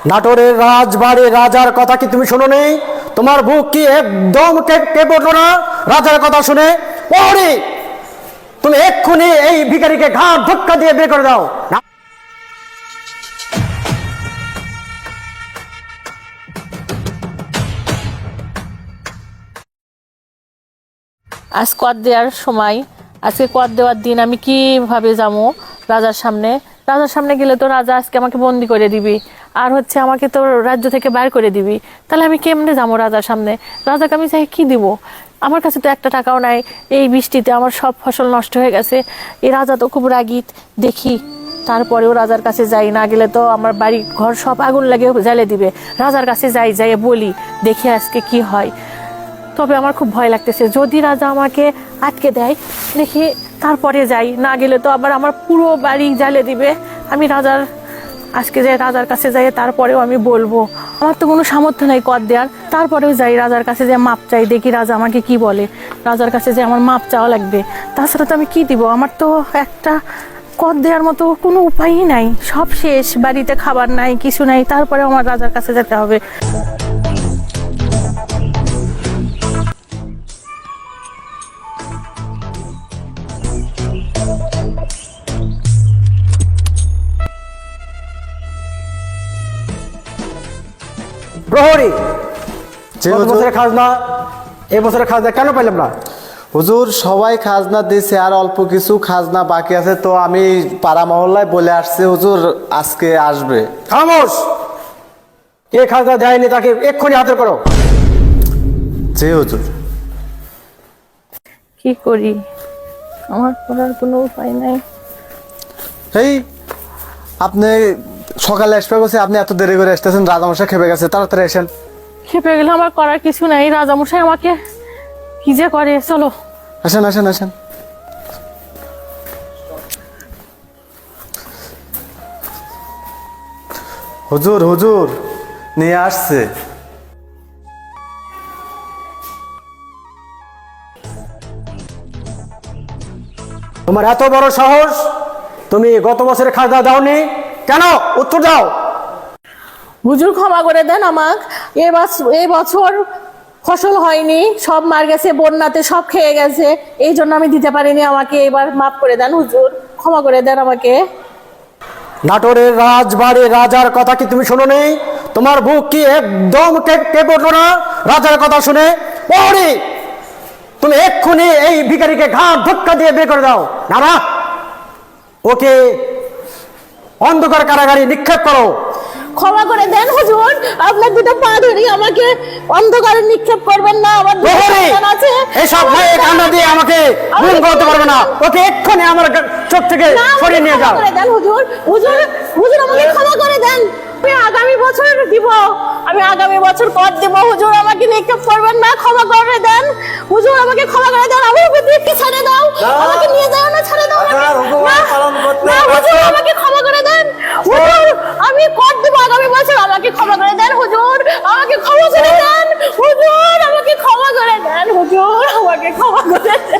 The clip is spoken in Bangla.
নাটোরের রাজবাড়ি রাজার কথা কি তুমি শোনো নেই? তোমার বুক কি একদম কেঁপে উঠলো না রাজার কথা শুনে? ওরে তুমি এক্ষুনি এই ভিখারিকে ঘাট ধাক্কা দিয়ে বের করে দাও না। আজ কর দেওয়ার সময়, আজকে কর দেওয়ার দিন আমি কিভাবে যাবো রাজার সামনে? রাজার সামনে গেলে তো রাজা আজকে আমাকে বন্দি করে দিবি, আর হচ্ছে আমাকে তো রাজ্য থেকে বাইর করে দিবি। তাহলে আমি কেমনে যাবো রাজার সামনে? রাজাকে আমি চাই কি দিব? আমার কাছে তো একটা টাকাও নাই। এই বৃষ্টিতে আমার সব ফসল নষ্ট হয়ে গেছে। এই রাজা তো খুব রাগিত দেখি। তারপরেও রাজার কাছে যাই, না গেলে তো আমার বাড়ি ঘর সব আগুন লাগে জ্বালে দিবে। রাজার কাছে যাই, যাই বলি দেখি আজকে কি হয়। তবে আমার খুব ভয় লাগতেছে, যদি রাজা আমাকে আটকে দেয় দেখি, তারপরে যাই, না গেলে তো আবার আমার পুরো বাড়ি জ্বালে দিবে। আমি আজকে যাই রাজার কাছে যাই, তারপরেও আমি বলবো। আমার তো কোনো সামর্থ্য নেই কর দেওয়ার, তারপরেও যাই রাজার কাছে যে মাপ চাই, দেখি রাজা আমাকে কি বলে। রাজার কাছে যে আমার মাপ চাওয়া লাগবে, তাছাড়া তো আমি কি দিব? আমার তো একটা কর দেওয়ার মতো কোনো উপায়ই নাই, সব শেষ, বাড়িতে খাবার নাই, কিছু নাই, তারপরে আমার রাজার কাছে যেতে হবে। প্রহরী, গত বছরের খাজনা এবছরের খাজনা কেন পাইলাম না? হুজুর সবাই খাজনা দিয়েছে, আর অল্প কিছু খাজনা বাকি আছে, তো আমি পাড়া মহল্লায় বলে আসছি হুজুর আজকে আসবে। খামোশ! কে খাজনা দেয়নি তাকে এক্ষুনি হাতের করো। জি হুজুর। কি করি? আমার করার কোনো উপায় নাই। এই আপনি সকালে আসবে বলছে, আপনি এত দেরি করে আসতেছেন, রাজামশাই খেপে গেছে, তাড়াতাড়ি আসেন। খেপে গেলে আমার করার কিছু নাই, রাজামশাই আমাকে কি যে করে। চলো আসেন আসেন আসেন। হুজুর হুজুর নিয়ে আসছে। তোমার এত বড় সাহস, তুমি গত বছরের খাজনা দাওনি কেন? উত্তর দাও। হুজুর ক্ষমা করে দেন আমাকে। এই বছর ফসল হয়নি, সব মার গেছে, বন্যাতে সব খেয়ে গেছে, এই জন্য আমি দিতে পারিনি। আমাকে এবার মাফ করে দেন হুজুর, ক্ষমা করে দেন আমাকে। নাটোরের রাজবাড়ি রাজার কথা কি তুমি শোনো নেই? তোমার বুক কি একদম কেঁপে উঠলো না রাজার কথা শুনে? ওরে তুমি এক্ষুনি এই ভিখারিকে ঘাট ধাক্কা দিয়ে বের করে দাও না। ওকে অন্ধকার কারাগারে নিক্ষেপ করো। ক্ষমা করে দেন হুজুর, আপনার দুটো পা ধরি, আমাকে অন্ধকারে নিক্ষেপ করবেন না। আমার আছে এসব ভয়ে কান্না দিয়ে আমাকে গুম করতে পারবে না। ওকে এক্ষুনি আমার চোখ থেকে সরিয়ে নিয়ে যাও। হুজুর হুজুর হুজুর, আমাকে ক্ষমা করে দেন। আমি আগামী বছর দিব, আমি আগামী বছর কর দেব। হুজুর আমাকে নিক্ষেপ করবেন না, ক্ষমা করে দেন হুজুর, আমাকে ক্ষমা করে দেন। আমার উপরে ছেড়ে দাও, আমাকে নিয়ে যাও না, ছেড়ে দাও না হুজুর, আমাকে ক্ষমা করে দেন হুজুর, আমি কর দেব আগামী বছর, আমাকে ক্ষমা করে দেন হুজুর, আমাকে ক্ষমা করে দেন হুজুর, আমাকে ক্ষমা করে দেন হুজুর, আমাকে ক্ষমা করে দেন।